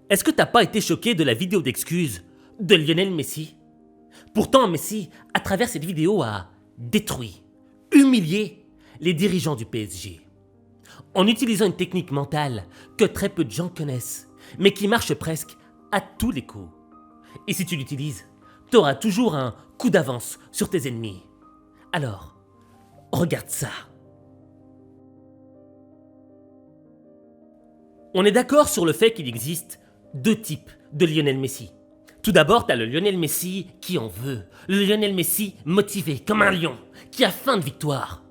Est-ce que t'as pas été choqué de la vidéo d'excuses de Lionel Messi? Pourtant, Messi, à travers cette vidéo, a détruit, humilié les dirigeants du PSG. En utilisant une technique mentale que très peu de gens connaissent, mais qui marche presque à tous les coups. Et si tu l'utilises, t'auras toujours un coup d'avance sur tes ennemis. Alors, regarde ça. On est d'accord sur le fait qu'il existe deux types de Lionel Messi. Tout d'abord, t'as le Lionel Messi qui en veut, le Lionel Messi motivé comme un lion, qui a faim de victoire.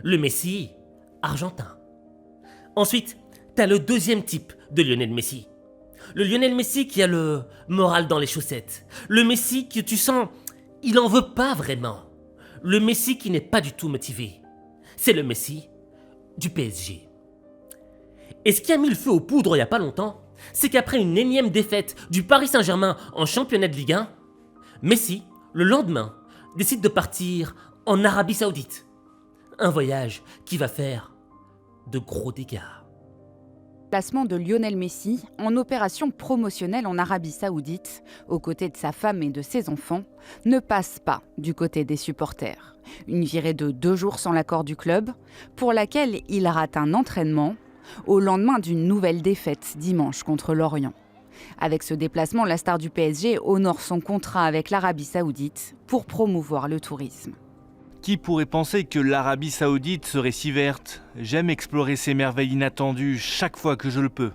Le Messi argentin. Ensuite, t'as le deuxième type de Lionel Messi. Le Lionel Messi qui a le moral dans les chaussettes. Le Messi que tu sens, il en veut pas vraiment. Le Messi qui n'est pas du tout motivé. C'est le Messi du PSG. Et ce qui a mis le feu aux poudres il y a pas longtemps, c'est qu'après une énième défaite du Paris Saint-Germain en championnat de Ligue 1, Messi, le lendemain, décide de partir en Arabie Saoudite. Un voyage qui va faire de gros dégâts. Placement de Lionel Messi en opération promotionnelle en Arabie Saoudite, aux côtés de sa femme et de ses enfants, ne passe pas du côté des supporters. Une virée de 2 jours sans l'accord du club, pour laquelle il rate un entraînement, au lendemain d'une nouvelle défaite dimanche contre Lorient. Avec ce déplacement, la star du PSG honore son contrat avec l'Arabie Saoudite pour promouvoir le tourisme. Qui pourrait penser que l'Arabie Saoudite serait si verte? J'aime explorer ces merveilles inattendues chaque fois que je le peux.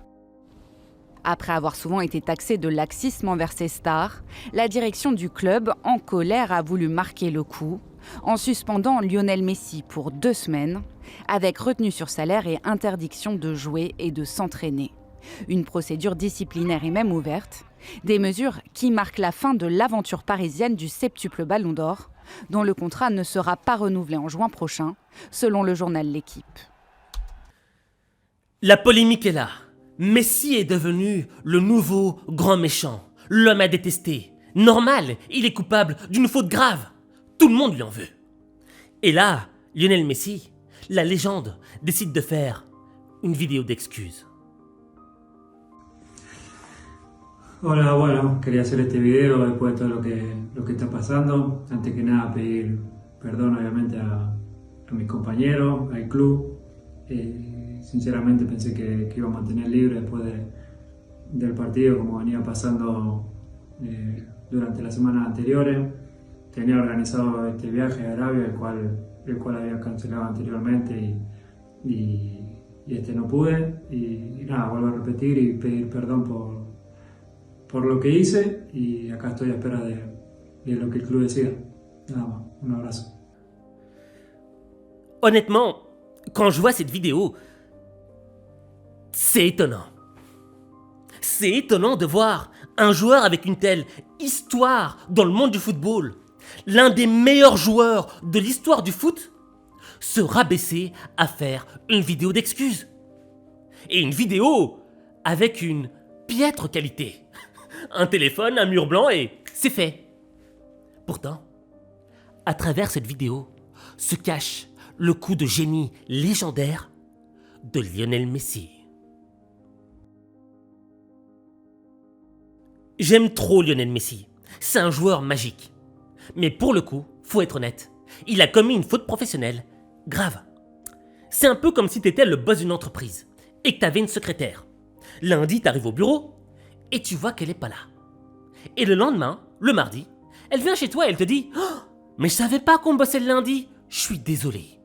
Après avoir souvent été taxé de laxisme envers ses stars, la direction du club, en colère, a voulu marquer le coup en suspendant Lionel Messi pour 2 semaines, avec retenue sur salaire et interdiction de jouer et de s'entraîner. Une procédure disciplinaire est même ouverte, des mesures qui marquent la fin de l'aventure parisienne du septuple Ballon d'Or, dont le contrat ne sera pas renouvelé en juin prochain, selon le journal L'Équipe. La polémique est là. Messi est devenu le nouveau grand méchant, l'homme à détester. Normal, il est coupable d'une faute grave. Tout le monde lui en veut. Et là, Lionel Messi, la légende, décide de faire une vidéo d'excuses. Hola, bueno, quería hacer este video después de todo lo que está pasando. Antes que nada pedir perdón obviamente a mis compañeros, al club. Sinceramente pensé que iba a mantener libre después del partido como venía pasando durante las semanas anteriores. Tenía organizado este viaje a Arabia, el cual había cancelado anteriormente y no pude. Y nada, vuelvo a repetir y pedir perdón por lo que hice y acá estoy a espera de lo que el club decida. Nada más, un abrazo. Honnêtement, quand je vois cette vidéo, c'est étonnant. C'est étonnant de voir un joueur avec une telle histoire dans le monde du football, l'un des meilleurs joueurs de l'histoire du foot, se rabaisser à faire une vidéo d'excuses. Et une vidéo avec une piètre qualité. Un téléphone, un mur blanc et c'est fait. Pourtant, à travers cette vidéo se cache le coup de génie légendaire de Lionel Messi. J'aime trop Lionel Messi. C'est un joueur magique. Mais pour le coup, faut être honnête, il a commis une faute professionnelle grave. C'est un peu comme si t'étais le boss d'une entreprise et que t'avais une secrétaire. Lundi, t'arrives au bureau et tu vois qu'elle est pas là. Et le lendemain, le mardi, elle vient chez toi et elle te dit « Oh, mais je savais pas qu'on bossait le lundi, je suis désolé. »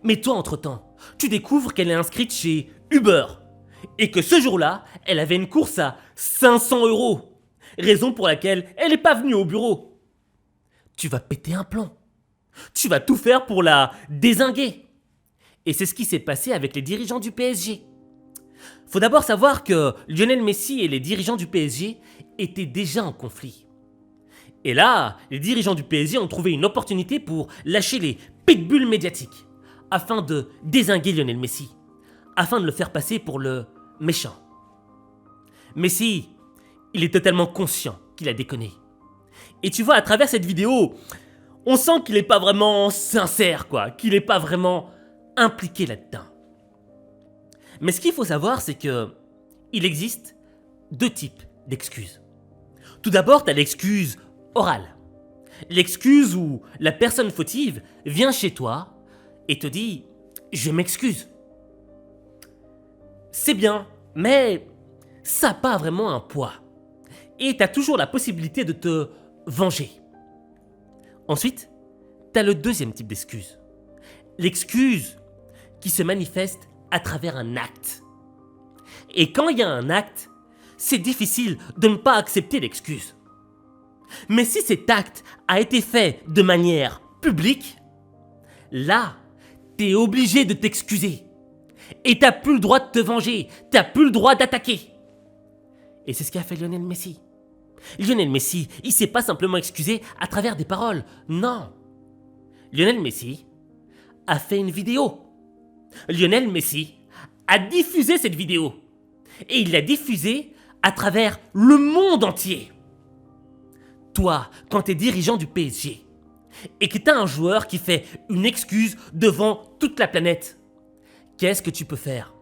Mais toi, entre-temps, tu découvres qu'elle est inscrite chez Uber et que ce jour-là, elle avait une course à 500 €, raison pour laquelle elle n'est pas venue au bureau. Tu vas péter un plomb. Tu vas tout faire pour la dézinguer. Et c'est ce qui s'est passé avec les dirigeants du PSG. Faut d'abord savoir que Lionel Messi et les dirigeants du PSG étaient déjà en conflit. Et là, les dirigeants du PSG ont trouvé une opportunité pour lâcher les pitbulls médiatiques afin de dézinguer Lionel Messi, afin de le faire passer pour le méchant. Messi, il est totalement conscient qu'il a déconné. Et tu vois, à travers cette vidéo, on sent qu'il n'est pas vraiment sincère, quoi, qu'il n'est pas vraiment impliqué là-dedans. Mais ce qu'il faut savoir, c'est que il existe deux types d'excuses. Tout d'abord, tu as l'excuse orale. L'excuse où la personne fautive vient chez toi et te dit « je m'excuse ». C'est bien, mais ça n'a pas vraiment un poids. Et tu as toujours la possibilité de te venger. Ensuite, tu as le deuxième type d'excuse. L'excuse qui se manifeste à travers un acte. Et quand il y a un acte, c'est difficile de ne pas accepter l'excuse. Mais si cet acte a été fait de manière publique, là, t'es obligé de t'excuser. Et t'as plus le droit de te venger, t'as plus le droit d'attaquer. Et c'est ce qu'a fait Lionel Messi. Lionel Messi, il s'est pas simplement excusé à travers des paroles, non. Lionel Messi a fait une vidéo. Lionel Messi a diffusé cette vidéo. Et il l'a diffusée à travers le monde entier. Toi, quand tu es dirigeant du PSG et que tu as un joueur qui fait une excuse devant toute la planète, qu'est-ce que tu peux faire?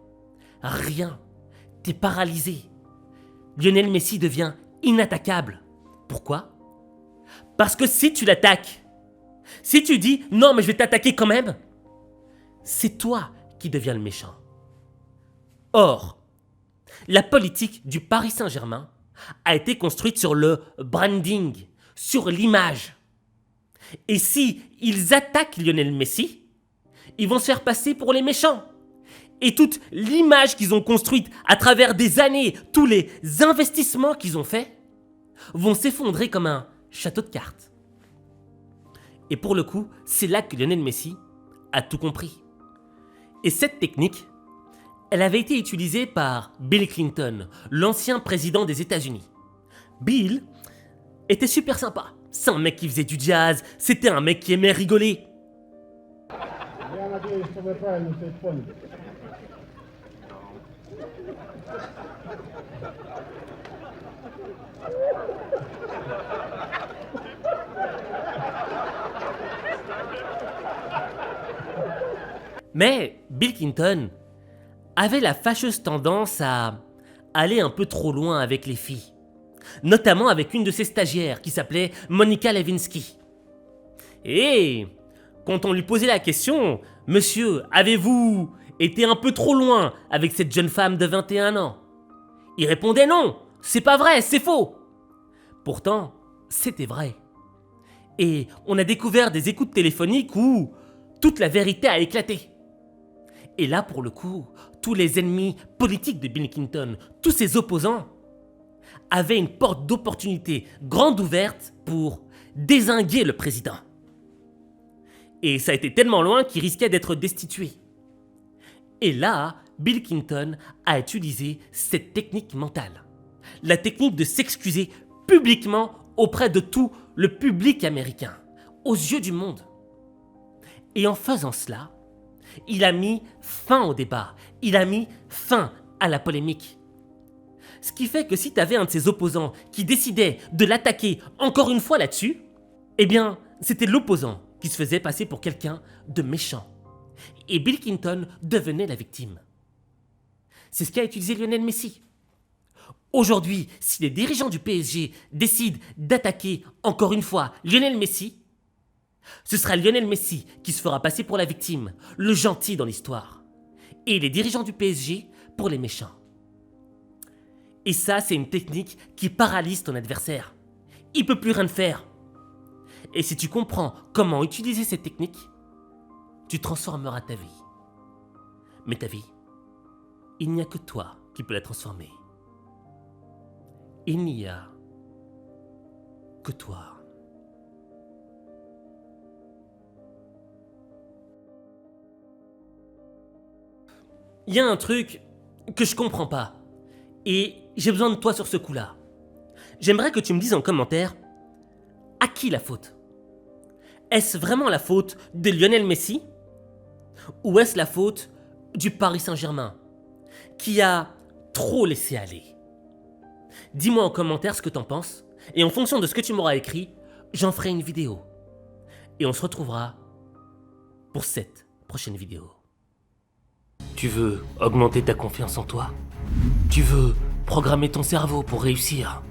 Rien. Tu es paralysé. Lionel Messi devient inattaquable. Pourquoi? Parce que si tu l'attaques, si tu dis « non mais je vais t'attaquer quand même », c'est toi qui deviens le méchant. Or, la politique du Paris Saint-Germain a été construite sur le branding, sur l'image. Et si ils attaquent Lionel Messi, ils vont se faire passer pour les méchants. Et toute l'image qu'ils ont construite à travers des années, tous les investissements qu'ils ont faits, vont s'effondrer comme un château de cartes. Et pour le coup, c'est là que Lionel Messi a tout compris. Et cette technique, elle avait été utilisée par Bill Clinton, l'ancien président des États-Unis. Bill était super sympa. C'est un mec qui faisait du jazz, c'était un mec qui aimait rigoler. Mais Bill Clinton avait la fâcheuse tendance à aller un peu trop loin avec les filles. Notamment avec une de ses stagiaires qui s'appelait Monica Lewinsky. Et quand on lui posait la question « Monsieur, avez-vous été un peu trop loin avec cette jeune femme de 21 ans ?» Il répondait « Non, c'est pas vrai, c'est faux !» Pourtant, c'était vrai. Et on a découvert des écoutes téléphoniques où toute la vérité a éclaté. Et là, pour le coup, tous les ennemis politiques de Bill Clinton, tous ses opposants, avaient une porte d'opportunité grande ouverte pour dézinguer le président. Et ça a été tellement loin qu'il risquait d'être destitué. Et là, Bill Clinton a utilisé cette technique mentale. La technique de s'excuser publiquement auprès de tout le public américain, aux yeux du monde. Et en faisant cela, il a mis fin au débat, il a mis fin à la polémique. Ce qui fait que si tu avais un de ses opposants qui décidait de l'attaquer encore une fois là-dessus, eh bien, c'était l'opposant qui se faisait passer pour quelqu'un de méchant. Et Bill Clinton devenait la victime. C'est ce qu'a utilisé Lionel Messi. Aujourd'hui, si les dirigeants du PSG décident d'attaquer encore une fois Lionel Messi, ce sera Lionel Messi qui se fera passer pour la victime, le gentil dans l'histoire. Et les dirigeants du PSG pour les méchants. Et ça, c'est une technique qui paralyse ton adversaire. Il ne peut plus rien faire. Et si tu comprends comment utiliser cette technique, tu transformeras ta vie. Mais ta vie, il n'y a que toi qui peux la transformer. Il n'y a que toi. Il y a un truc que je comprends pas. Et j'ai besoin de toi sur ce coup-là. J'aimerais que tu me dises en commentaire à qui la faute. Est-ce vraiment la faute de Lionel Messi? Ou est-ce la faute du Paris Saint-Germain qui a trop laissé aller? Dis-moi en commentaire ce que t'en penses. Et en fonction de ce que tu m'auras écrit, j'en ferai une vidéo. Et on se retrouvera pour cette prochaine vidéo. Tu veux augmenter ta confiance en toi? Tu veux programmer ton cerveau pour réussir.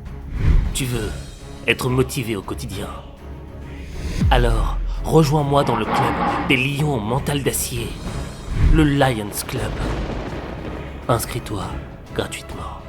Tu veux être motivé au quotidien. Alors, rejoins-moi dans le club des lions au mental d'acier, le Lions Club. Inscris-toi gratuitement.